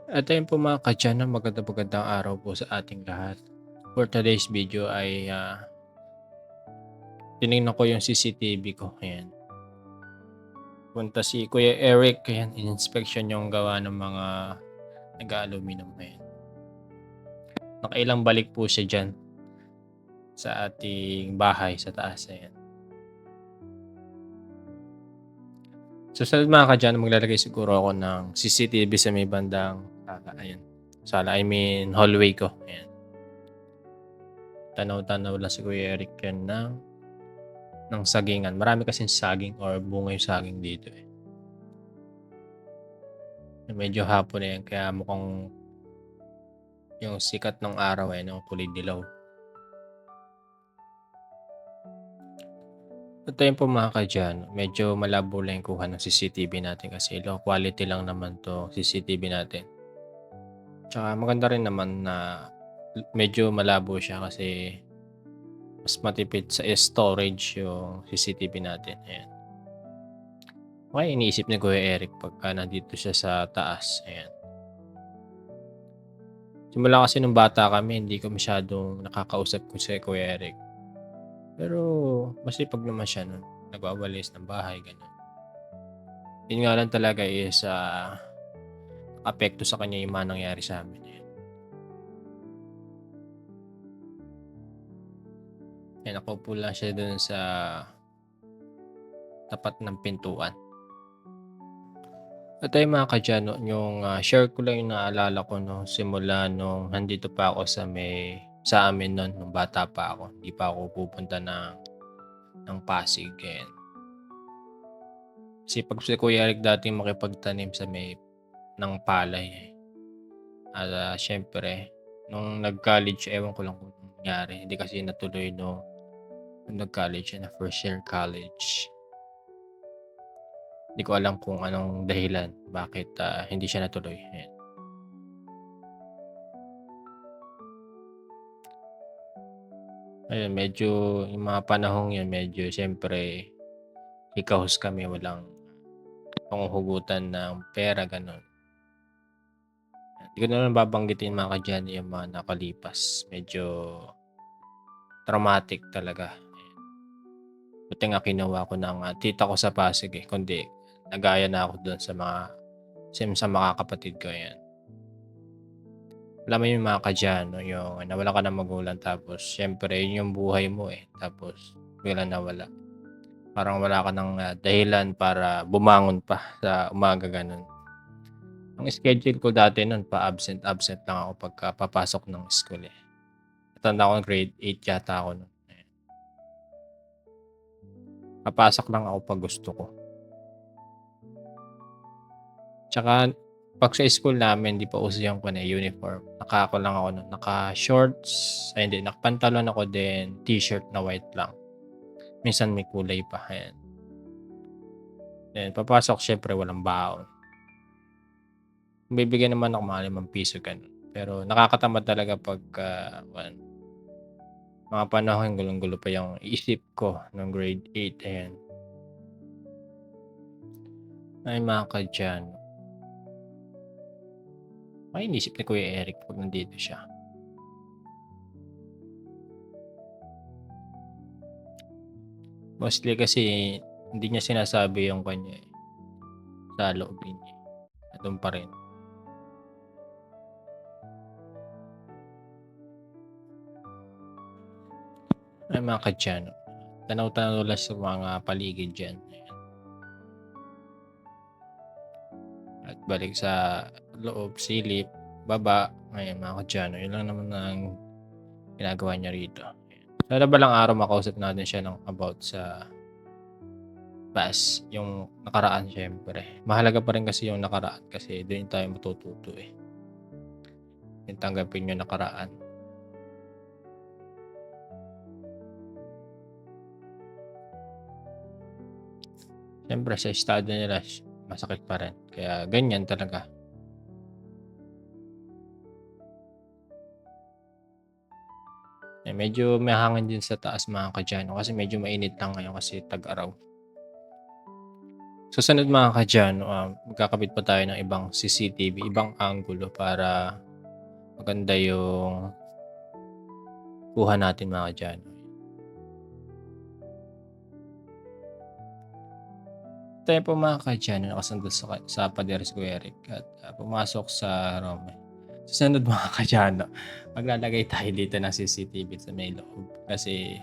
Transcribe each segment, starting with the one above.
At ayun po mga ka-tiyan, magandang araw po sa ating lahat. For today's video ay tinignan ko yung CCTV ko. Ayan. Punta si Kuya Eric, ayan, in-inspection yung gawa ng mga nag-aluminum. Ayan. Nakailang balik po siya dyan sa ating bahay sa taas. Ayan. So sa mga ka-tiyan, maglalagay siguro ako ng CCTV sa may bandang ayan, sala, I mean hallway ko. Ayan. Tanaw-tanaw lang si Kuya Eric yan ng sagingan. Marami kasing saging or bunga yung saging dito eh. Medyo hapon na yan kaya mukhang yung sikat ng araw ay kulay dilaw. At ayun po mga ka-diyan, medyo malabo lang yung kuha ng CCTV natin kasi low quality lang naman to CCTV natin. Tsaka maganda rin naman na medyo malabo siya kasi mas matipid sa storage yung CCTV natin. Ayan. Okay, iniisip ni Kuya Eric pagka nandito siya sa taas. Ayan. Simula kasi nung bata kami, hindi ko masyadong nakakausap ko si Kuya Eric. Pero masipag naman siya nun. Nagwawalis ng bahay, gano'n. Yun nga lang talaga is apekto sa kanya yung mga nangyari sa amin. Ayan, nakaupo lang siya dun sa tapat ng pintuan. At ayun mga ka-diyan, no, yung share ko lang yung naalala ko no, simula nung nandito pa ako sa amin nun, nung bata pa ako. Hindi pa ako pupunta ng Pasig. Ayan. Sipag si Kuya Eric dating makipagtanim sa may ng palay eh. At siyempre, nung nag-college, ewan ko lang kung anong nangyari. Hindi kasi natuloy nung nag-college na first year college. Hindi ko alam kung anong dahilan bakit hindi siya natuloy. Ayan. Ayun, medyo yung mga panahong yun, medyo siyempre hikahos kami, walang panghuhugutan ng pera, ganun. Hindi ko na lang babanggitin mga ka-diyan yung mga nakalipas. Medyo traumatic talaga. Buti nga kinuha ko ng tita ko sa Pasig eh, kundi nagaya na ako doon sa mga kapatid ko. Ayan. Alam mo yung mga ka-diyan, no, yung nawalan ka ng magulang tapos siyempre yun yung buhay mo eh. Tapos biglang nawala. Parang wala ka ng dahilan para bumangon pa sa umaga, ganun. Ang schedule ko dati nun, pa-absent lang ako pagka papasok ng school eh. Natanda ko grade 8 yata ako nun. Ayan. Papasok lang ako pag gusto ko. Tsaka pag sa school namin, di pa uso yung uniform. Naka-ako lang ako nun, naka-shorts, ay hindi, naka-pantalon ako din, t-shirt na white lang. Minsan may kulay pa, ayan. Then papasok siyempre walang baon. Bibigyan naman ako mga ₱5 ganun. Pero nakakatamad talaga pagka mga panahon gulong-gulo pa yung isip ko nung grade 8, ayan. Ay mga ka-diyan, ano iniisip ni Kuya Eric 'pag nandito siya? Mostly kasi hindi niya sinasabi yung kanya eh, saloobin niya, nandun pa rin. Ay mga ka-diyan, tanaw-tanaw lang sa mga paligid diyan, ayan. At balik sa loob, silip, baba, ayan mga ka-diyan, yun lang naman ang ginagawa niya rito. Sana balang araw makausap natin siya ng about sa past, yung nakaraan siyempre. Mahalaga pa rin kasi yung nakaraan kasi dun tayo matututo eh. Yung tanggapin yung nakaraan. Siyempre sa estado nila masakit pa rin. Kaya ganyan talaga. Eh, medyo may hangin din sa taas mga ka-diyan kasi medyo mainit lang ngayon kasi tag-araw. Susunod mga ka-diyan, magkakabit pa tayo ng ibang CCTV, ibang anggulo para maganda yung kuha natin mga ka-diyan. Tayo po mga ka-diyan na nakasandal sa paderes ko Eric at pumasok sa Rome. Susunod mga ka-diyan, maglalagay tayo dito ng CCTV sa may loob kasi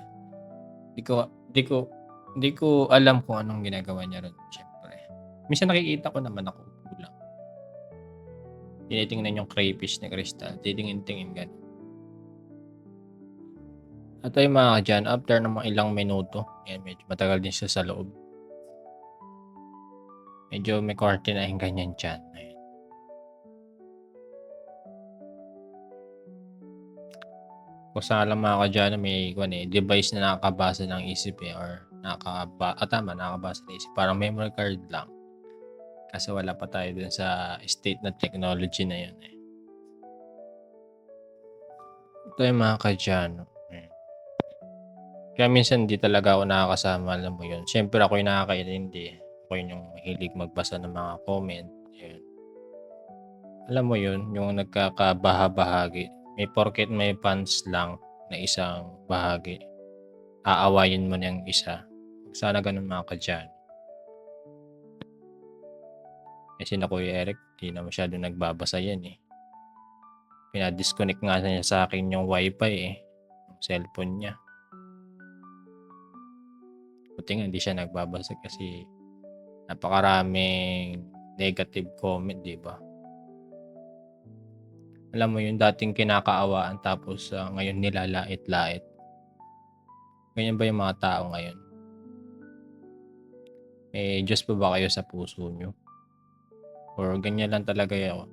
di ko di ko di ko alam kung anong ginagawa niya ron siyempre. Minsan nakikita ko naman nakaupo lang. Tinitingnan yung crayfish na kristal, titingin-tingin gano'n. At ayun mga ka-diyan, after ng mga ilang minuto, ayan medyo matagal din siya sa loob. Medyo may kortinahin ganyan diyan, ayan. Kung saan lang mga ka-diyan may device na nakakabasa ng isip, or nakakabasa ng isip, parang memory card lang. Kasi wala pa tayo dun sa state na technology na yun, eh. Ito yung mga ka-diyan, ayan. Kaya minsan hindi talaga ako nakakasama, alam mo yun. Siyempre ako yung nakakaintindi, ako yung mahilig magbasa ng mga comment, ayun. Alam mo yun, yung nagkakabaha-bahagi. Porket may fans lang na isang bahagi, aawayin mo na yung isa. Sana ganun mga ka-diyan. Eh, sina Kuya Eric, di na masyadong nagbabasa yan, eh. Pina-disconnect nga niya sa akin yung wifi, eh, yung cellphone niya. Buti nga hindi siya nagbabasa kasi napakaraming negative comment, 'di ba? Alam mo yung dating kinakaawaan tapos ngayon nilalait-lait. Ganyan ba yung mga tao ngayon? Eh, Diyos pa ba kayo sa puso niyo? Or ganyan lang talaga kayo,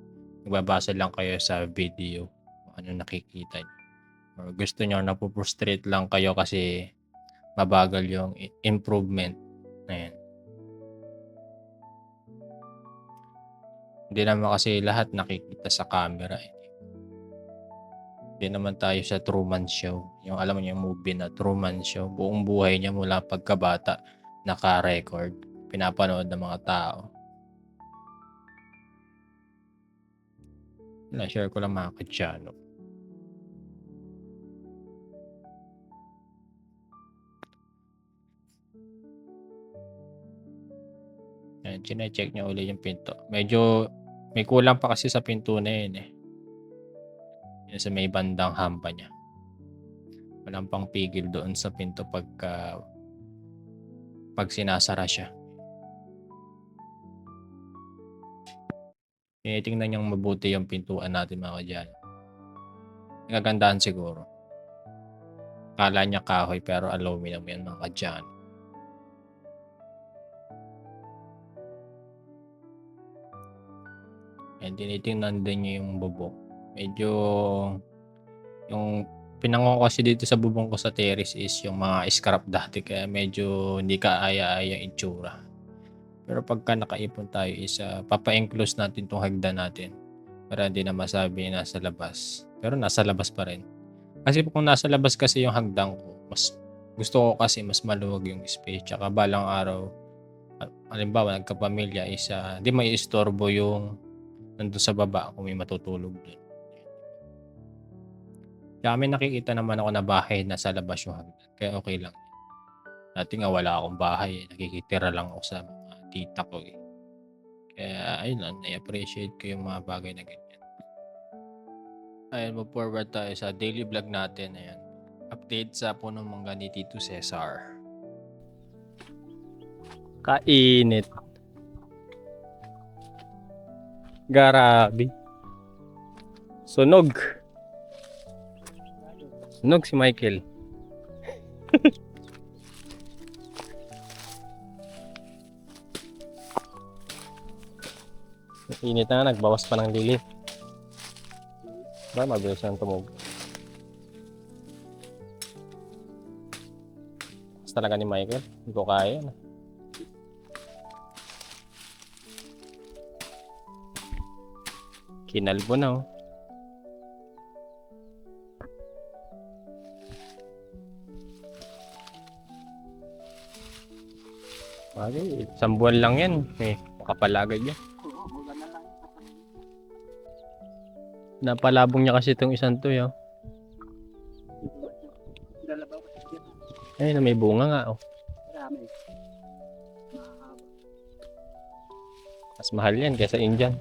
nagbabasa lang kayo sa video kung ano nakikita niyo? Or gusto niyo napu-frustrate lang kayo kasi mabagal yung improvement, ayan. Hindi naman kasi lahat nakikita sa camera, eh. Hindi naman tayo sa Truman Show, yung alam mo yung movie na Truman Show, buong buhay niya mula pagkabata naka-record, pinapanood ng mga tao. Na-share ko lang mga ka-diyan. Ayan, chine-check niya uli yung pinto. Medyo may kulang pa kasi sa pinto na yun, eh. Yung sa may bandang hampa niya. Walang pang pigil doon sa pinto pag sinasara siya. Tinitingnan niyang mabuti yung pintuan natin mga ka-diyan. Nagagandahan siguro. Akala niya kahoy pero aluminum yan mga ka-diyan. Ayan, tinitingnan din niya yung bubong. Medyo yung pinango ko kasi dito sa bubong ko sa terrace is yung mga scrap dati kaya medyo hindi kaaya-aya yung itsura. Pero pagka nakaipon tayo is papa-enclose natin 'tong hagdan natin para hindi na masabi na nasa labas. Pero nasa labas pa rin. Kasi kung nasa labas kasi yung hagdan ko, mas gusto ko kasi mas maluwag yung space. Tsaka balang araw, halimbawa nagkapamilya is hindi maiistorbo yung nandun sa baba kung may matutulog dun. Kaya may nakikita naman ako na bahay nasa labas yung hagdan, kaya okey lang. Dati nga wala akong bahay, eh, nakikitira lang ako sa mga tita ko, eh. Kaya ayun lang, na-appreciate ko yung mga bagay na ganyan. Ayan, move-forward tayo sa daily vlog natin, ayan. Update sa punong mangga ni Tito Cesar. Kainit. Grabe. Sunog. Sunog si Michael. Init na nga, nagbawas pa ng lilit. Ba, mabilis nang tumubo. Lakas talaga ni Michael, hindi ko kaya na. Kinalbo na, oh. Okay, isang buwan lang yan. Makapalagay yan. Oo, maganda lang. Napalabong niya kasi itong isang to, yo. Dalabaw ko siya. Ayun, may bunga nga, oh. Marami. Mahaba. Mas mahal yan kaysa Indian.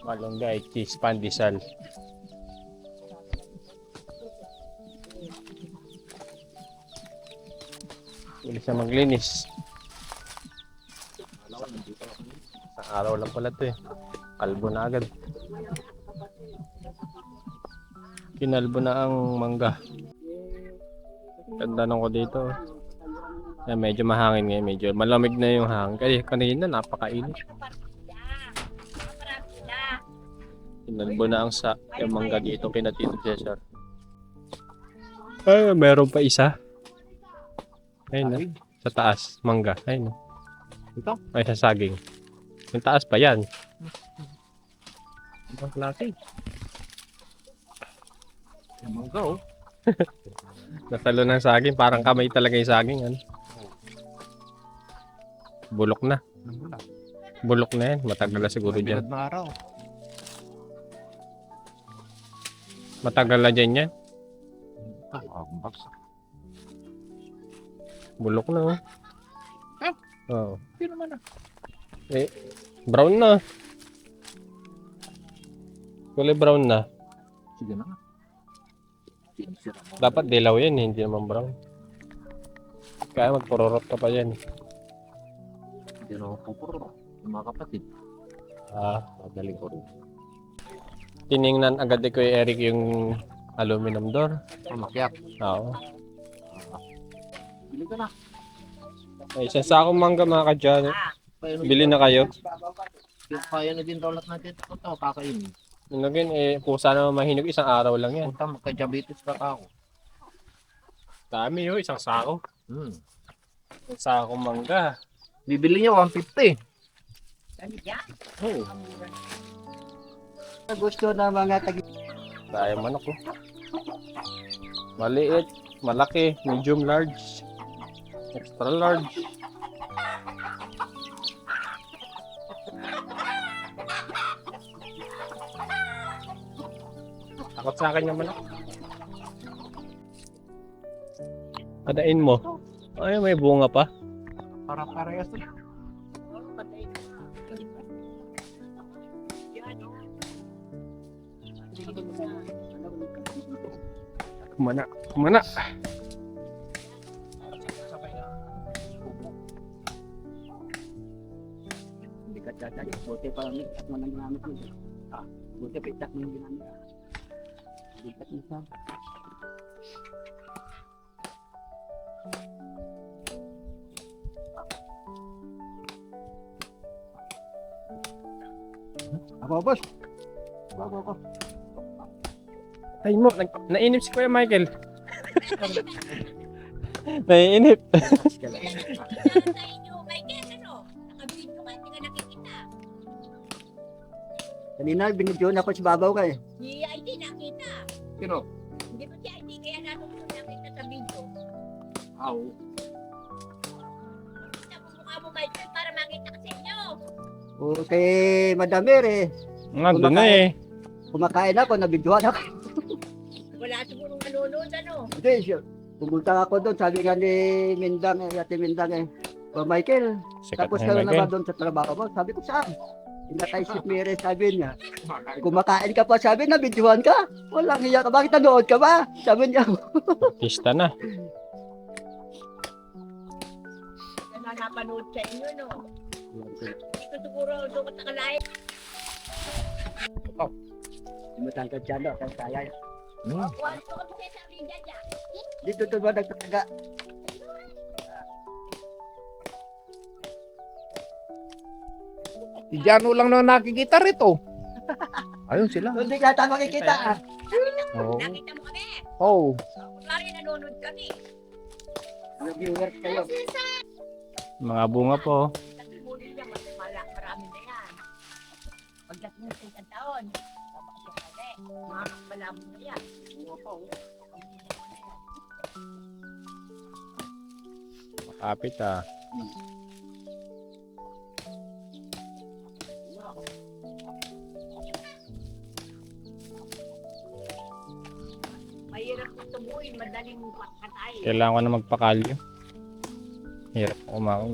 Malunggay, cheese, pandesal. Bilis na maglinis. Isang araw lang pala ito eh. Kalbo na agad. Kinalbo na ang mangga. Ganda nung ko dito. Medyo mahangin ngayon. Medyo malamig na yung hangin. Kasi kanina napakainit. Kinalbo na ang yung mangga dito kina Tito Cesar. Ay, meron pa isa. Ayun na. Sa taas, mangga. Ayun. Ito? Ay, sa saging. Yung taas pa yan. Ibang klase. Yung mangga, oh. Natalo ng saging. Parang kamay talaga yung saging. Ano? Bulok na. Bulok na yan. Matagal na siguro dyan. Bilad na araw. Matagal na dyan yan. Ito, akong baksak. Bulok na, oh. Ah? Oo. Hindi naman ah. Eh, brown na. Kulay brown na. Sige na nga. Sira mo. Dapat dilaw yan, eh, hindi naman brown. Kaya magpururot ka pa yan. Hindi na ako pupuro. Yung mga kapatid. Madaling ko rin. Tiningnan agad ni Kuya Eric yung aluminum door. Makyat. Oo. Bili ka na. Ay, isang sakong mangga mga kadyan. Bili na kayo. Kaya na din rolat natin. Ito, kakainin. Yun again, pusa naman mahinog, isang araw lang yan. Punta, magka-diabetes ka ako. Dami yun, isang sako. Isang sakong mangga. Bibili niya 150. Oh, Gusto na mga tagi. dahil manok. Oh. Maliit, malaki, medium large, extra large. Takot sa akin yung manok. Adain mo. Ay, may bunga pa. Para-parehas na. Kumana, kumana. Hindi ka tatali. Buti pa lang itak mo nang ginamit mo. Buti pa itak mo yung ginamit. Itak mo sa. Ako, boss. Ako. Ay mo, nainip si Kuya Michael. Naiinip. Sa inyo, Michael, ano? Nakabidyo ka, hindi ka nakikita. Kanina, binidyoan ako sa babaw ka eh. Si ID nakita. Sino? Hindi ko si ID, kaya natutulog nakita sa video. Aw. Kita mo mukha mo, Michael, para makita ka sa inyo. O kay Madam Mary, Nandun na eh. kumakain ako, nabidyoan ako. Wala sigurong nanonood, ano? Hindi, siya. Pumunta ako doon, sabi nga ni Mindang, Ate Mindang eh. O Michael, Sikat tapos na ka yung na ba Michael. doon sa trabaho mo? Sabi ko, saan? Pinatay si Mary, sabi niya. Kumakain ka pa, sabi na, bidyohan ka. Walang hiya ka, bakit nanood ka ba? Sabi niya. Artista na. Yan na napanood sa inyo, no? Hindi ko siguro doon ka nakalain. Matangkad siya, no? Kaya kaya. Kuhan ko kami sa media dyan. Dito to ba nagtataga? Si Jano lang na nakikita rito. Ayun sila. Hindi ka tama makikita ah. Oo. Nakita mo kami. Oh. Kunwari nanonood kami. Viewers kayo. Mga bunga po. Nagmunin niya, marami na yan. Pagdating ng isang taon, babakasyon kami. Mga malabo na yan. Kapit ah. Mahirap na tumuin, madaling patay. Kailangan ko na magpakalyo. Hirap kumain.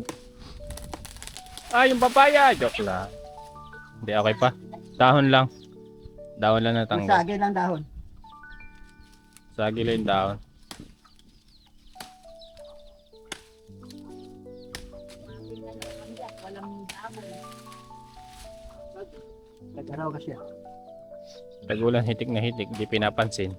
Yung papaya! Joke lang. Hindi, okay pa. Dahon lang. Dahon lang Ang natanggal. sagi ng dahon. Sagi lang yung dahon. Walang dahon. Nag-araw kasi. Tagulan hitik na hitik, di pinapansin.